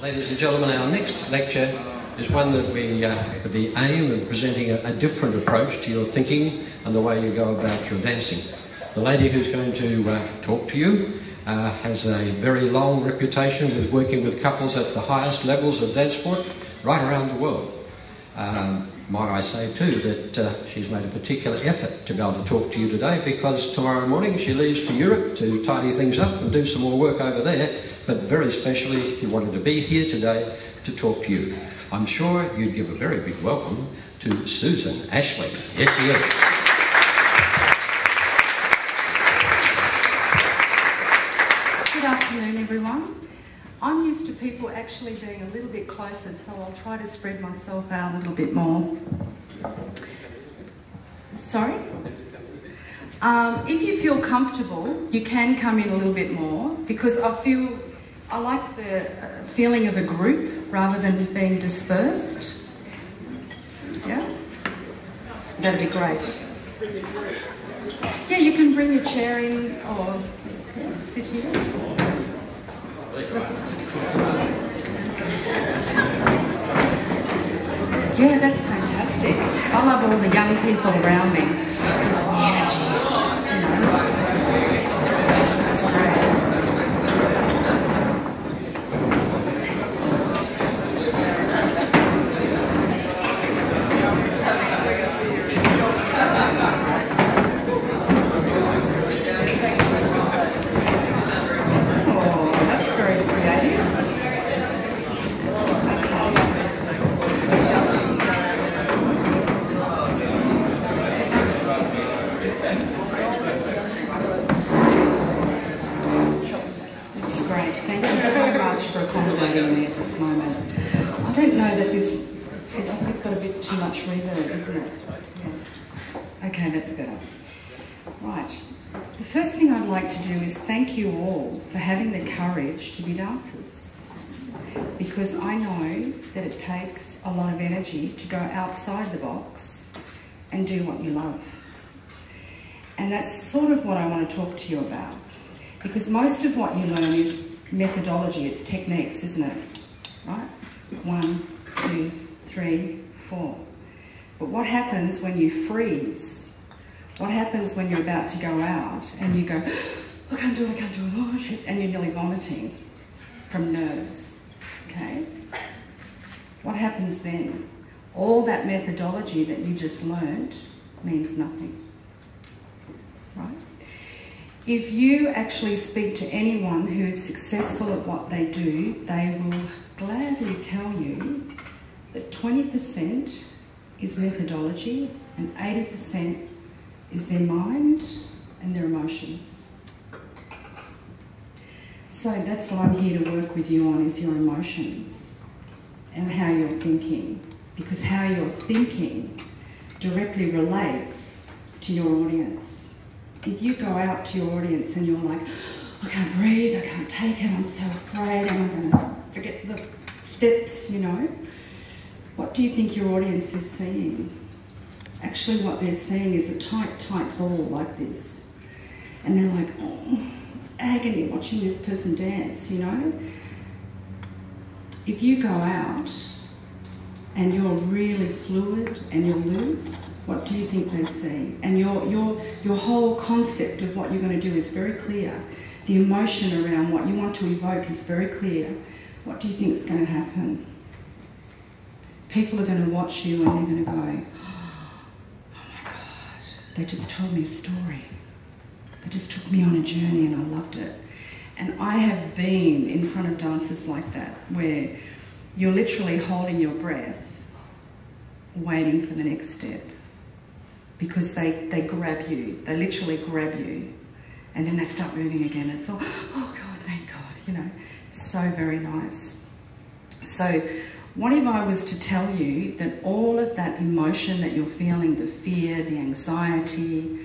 Ladies and gentlemen, our next lecture is one that we, with the aim of presenting a different approach to your thinking and the way you go about your dancing. The lady who's going to talk to you has a very long reputation with working with couples at the highest levels of dance sport right around the world. Might I say too that she's made a particular effort to be able to talk to you today, because tomorrow morning she leaves for Europe to tidy things up and do some more work over there, but very specially she wanted to be here today to talk to you. I'm sure you'd give a very big welcome to Susan Ashley. Yes, she is. Good afternoon, everyone. I'm used to people actually being a little bit closer, so I'll try to spread myself out a little bit more. Sorry? If you feel comfortable, you can come in a little bit more, because I like the feeling of a group rather than being dispersed. Yeah? That'd be great. Yeah, you can bring your chair in or sit here. Yeah, that's fantastic. I love all the young people around me. Just the energy, you know. It's great. Thank you all for having the courage to be dancers, because I know that it takes a lot of energy to go outside the box and do what you love. And that's sort of what I want to talk to you about, because most of what you learn is methodology, it's techniques, isn't it? Right? 1, 2, 3, 4. But what happens when you freeze? What happens when you're about to go out and you go, I can't do it, oh shit, and you're nearly vomiting from nerves, okay? What happens then? All that methodology that you just learned means nothing, right? If you actually speak to anyone who is successful at what they do, they will gladly tell you that 20% is methodology and 80% is their mind and their emotions. So that's what I'm here to work with you on, is your emotions and how you're thinking, because how you're thinking directly relates to your audience. If you go out to your audience and you're like, I can't breathe, I can't take it, I'm so afraid, am I going to forget the steps, you know? What do you think your audience is seeing? Actually what they're seeing is a tight ball like this. And they're like, oh, it's agony watching this person dance, you know? If you go out and you're really fluid and you're loose, what do you think they see? And your whole concept of what you're going to do is very clear. The emotion around what you want to evoke is very clear. What do you think is going to happen? People are going to watch you and they're going to go, oh my God, they just told me a story. It just took me on a journey and I loved it. And I have been in front of dancers like that, where you're literally holding your breath, waiting for the next step. Because they grab you, they literally grab you, and then they start moving again. It's all, oh God, thank God, you know. It's so very nice. So what if I was to tell you that all of that emotion that you're feeling, the fear, the anxiety,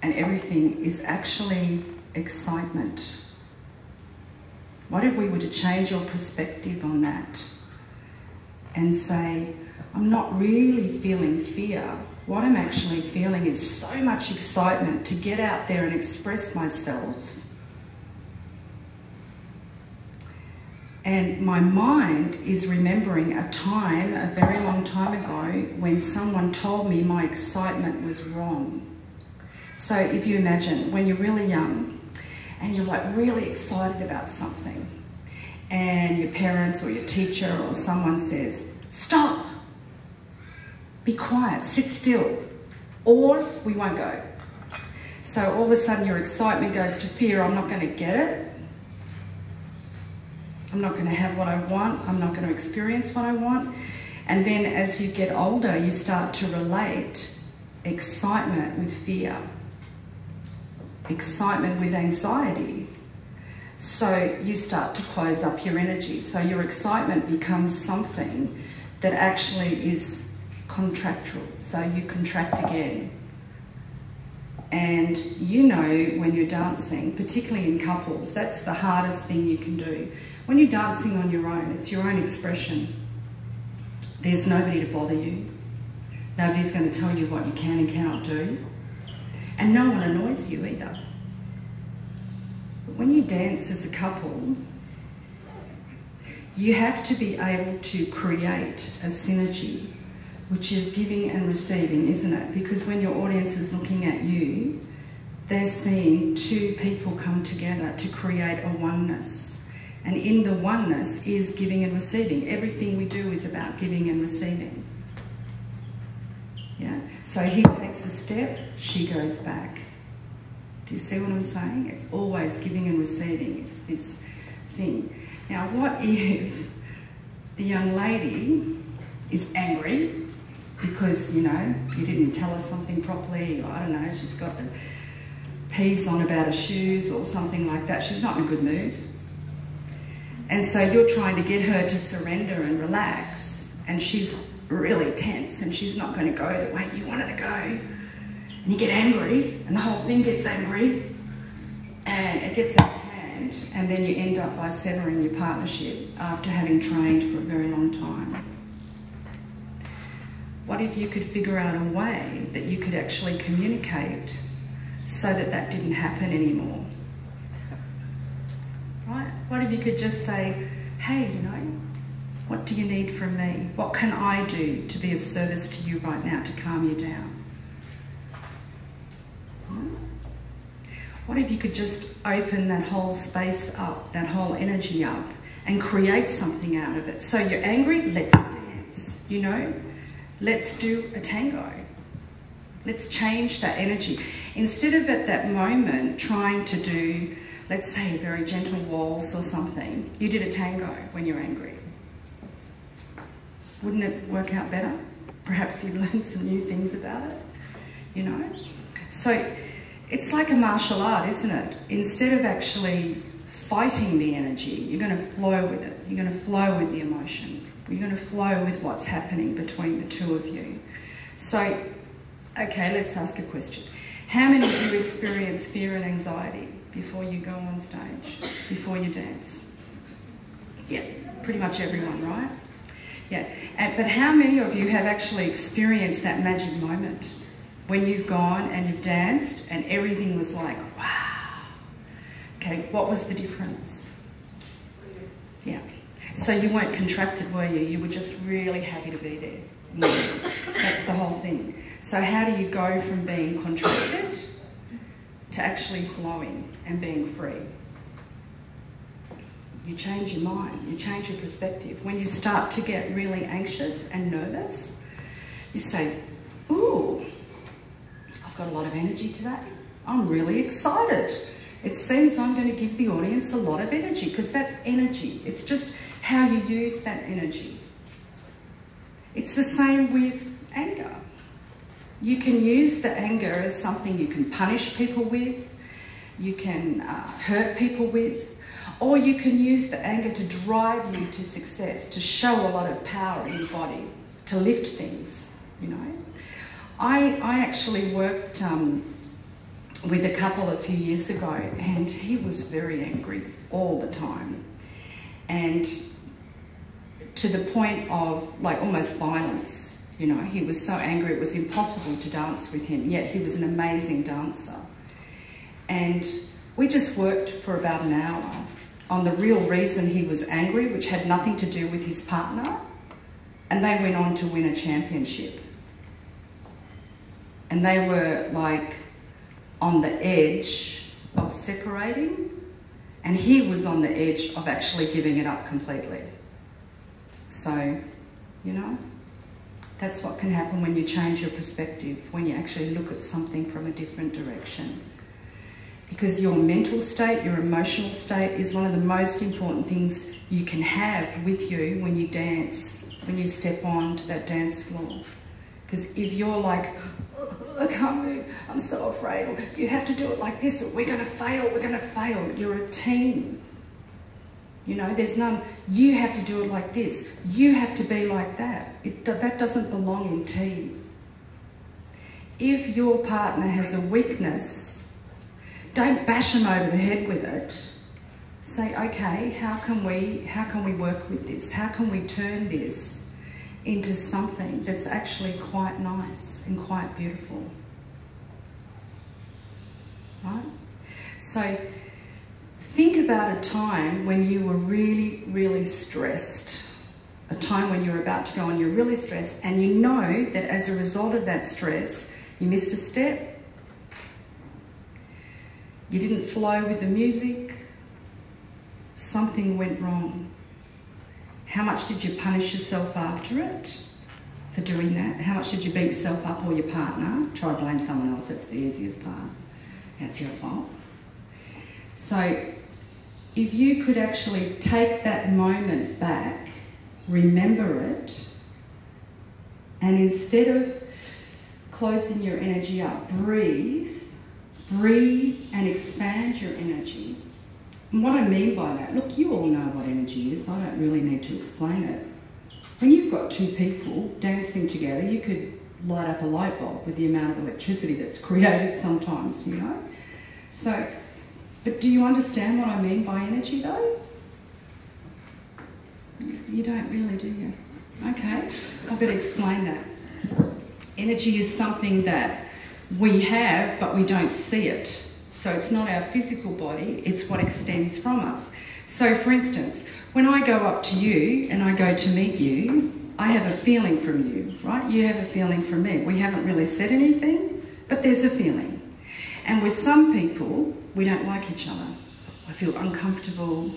and everything is actually excitement? What if we were to change your perspective on that and say, I'm not really feeling fear. What I'm actually feeling is so much excitement to get out there and express myself And my mind is remembering a time, a very long time ago, when someone told me my excitement was wrong. So if you imagine when you're really young and you're like really excited about something, and your parents or your teacher or someone says, stop, be quiet, sit still, or we won't go. So all of a sudden your excitement goes to fear, I'm not going to get it. I'm not going to have what I want. I'm not going to experience what I want. And then as you get older, you start to relate excitement with fear, excitement with anxiety. So you start to close up your energy. So your excitement becomes something that actually is contractual. So you contract again. And you know when you're dancing, particularly in couples, that's the hardest thing you can do. When you're dancing on your own, it's your own expression. There's nobody to bother you. Nobody's going to tell you what you can and cannot do. And no one annoys you either. But when you dance as a couple, you have to be able to create a synergy, which is giving and receiving, isn't it? Because when your audience is looking at you, they're seeing two people come together to create a oneness. And in the oneness is giving and receiving. Everything we do is about giving and receiving. Yeah? So he takes a step, she goes back. Do you see what I'm saying? It's always giving and receiving. It's this thing. Now, what if the young lady is angry because, you know, you didn't tell her something properly, or I don't know, she's got the peeves on about her shoes or something like that. She's not in a good mood. And so you're trying to get her to surrender and relax, and she's really tense and she's not going to go the way you want her to go. And you get angry, and the whole thing gets angry, and it gets out of hand, and then you end up by severing your partnership after having trained for a very long time. What if you could figure out a way that you could actually communicate so that that didn't happen anymore? Right? What if you could just say, hey, you know, what do you need from me? What can I do to be of service to you right now to calm you down? What if you could just open that whole space up, that whole energy up, and create something out of it? So you're angry, let's dance, you know? Let's do a tango. Let's change that energy. Instead of at that moment trying to do, let's say, a very gentle waltz or something, you did a tango when you're angry. Wouldn't it work out better? Perhaps you'd learn some new things about it, you know? So it's like a martial art, isn't it? Instead of actually fighting the energy, you're going to flow with it. You're going to flow with the emotion. You're going to flow with what's happening between the two of you. So, okay, let's ask a question. How many of you experience fear and anxiety before you go on stage, before you dance? Yeah, pretty much everyone, right? Yeah, but how many of you have actually experienced that magic moment when you've gone and you've danced and everything was like, wow. Okay, what was the difference? Yeah. So you weren't contracted, were you? You were just really happy to be there. Yeah. That's the whole thing. So how do you go from being contracted to actually flowing and being free? You change your mind, you change your perspective. When you start to get really anxious and nervous, you say, ooh, I've got a lot of energy today. I'm really excited. It seems I'm going to give the audience a lot of energy, because that's energy. It's just how you use that energy. It's the same with anger. You can use the anger as something you can punish people with, you can hurt people with, or you can use the anger to drive you to success, to show a lot of power in your body, to lift things, you know. I actually worked with a couple a few years ago, and he was very angry all the time. And to the point of like almost violence, you know. He was so angry it was impossible to dance with him, yet he was an amazing dancer. And we just worked for about an hour, on the real reason he was angry, which had nothing to do with his partner, and they went on to win a championship. And they were like on the edge of separating, and he was on the edge of actually giving it up completely. So, you know, that's what can happen when you change your perspective, when you actually look at something from a different direction. Because your mental state, your emotional state is one of the most important things you can have with you when you dance, when you step onto that dance floor. Because if you're like, oh, I can't move, I'm so afraid, or you have to do it like this, or we're going to fail, you're a team. You know, there's none, you have to do it like this, you have to be like that. That doesn't belong in team. If your partner has a weakness, don't bash them over the head with it. Say, okay, how can we work with this? How can we turn this into something that's actually quite nice and quite beautiful? Right? So think about a time when you were really, really stressed. A time when you're about to go and you're really stressed, and you know that as a result of that stress, you missed a step, you didn't flow with the music, something went wrong. How much did you punish yourself after it for doing that? How much did you beat yourself up or your partner? Try to blame someone else, that's the easiest part. That's your fault. So if you could actually take that moment back, remember it, and instead of closing your energy up, breathe and expand your energy. And what I mean by that, look, you all know what energy is. I don't really need to explain it. When you've got two people dancing together, you could light up a light bulb with the amount of electricity that's created sometimes, you know. So, but do you understand what I mean by energy though? You don't really, do you? Okay, I've got to explain that. Energy is something that we have, but we don't see it. So it's not our physical body, it's what extends from us. So for instance, when I go up to you and I go to meet you, I have a feeling from you, right? You have a feeling from me. We haven't really said anything, but there's a feeling. And with some people, we don't like each other. I feel uncomfortable,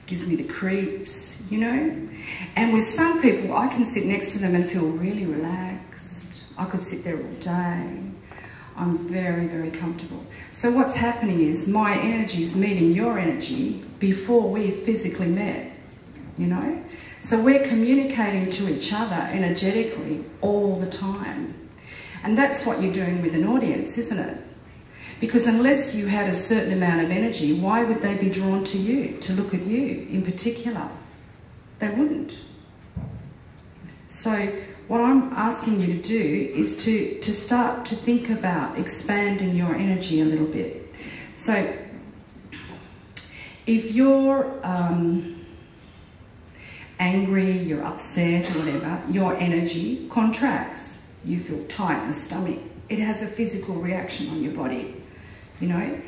gives me the creeps, you know? And with some people, I can sit next to them and feel really relaxed. I could sit there all day. I'm very, very comfortable. So what's happening is my energy is meeting your energy before we physically met, you know? So we're communicating to each other energetically all the time. And that's what you're doing with an audience, isn't it? Because unless you had a certain amount of energy, why would they be drawn to you, to look at you in particular? They wouldn't. So what I'm asking you to do is to start to think about expanding your energy a little bit. So if you're angry, you're upset or whatever, your energy contracts. You feel tight in the stomach. It has a physical reaction on your body, you know.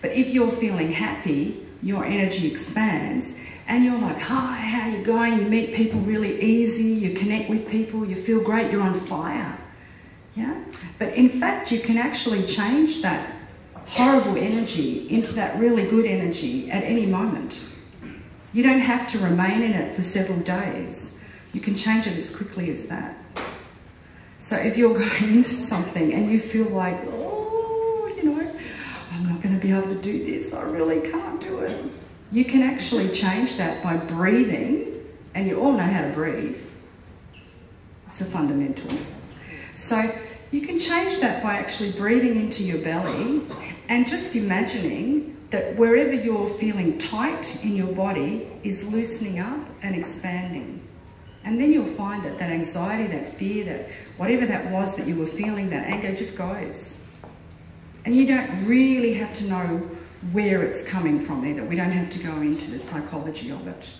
But if you're feeling happy, your energy expands. And you're like, hi, how are you going? You meet people really easy, you connect with people, you feel great, you're on fire. Yeah? But in fact, you can actually change that horrible energy into that really good energy at any moment. You don't have to remain in it for several days. You can change it as quickly as that. So if you're going into something and you feel like, oh, you know, I'm not going to be able to do this, I really can't do it. You can actually change that by breathing, and you all know how to breathe. It's a fundamental. So you can change that by actually breathing into your belly and just imagining that wherever you're feeling tight in your body is loosening up and expanding. And then you'll find that that anxiety, that fear, that whatever that was that you were feeling, that anger just goes. And you don't really have to know where it's coming from either. We don't have to go into the psychology of it.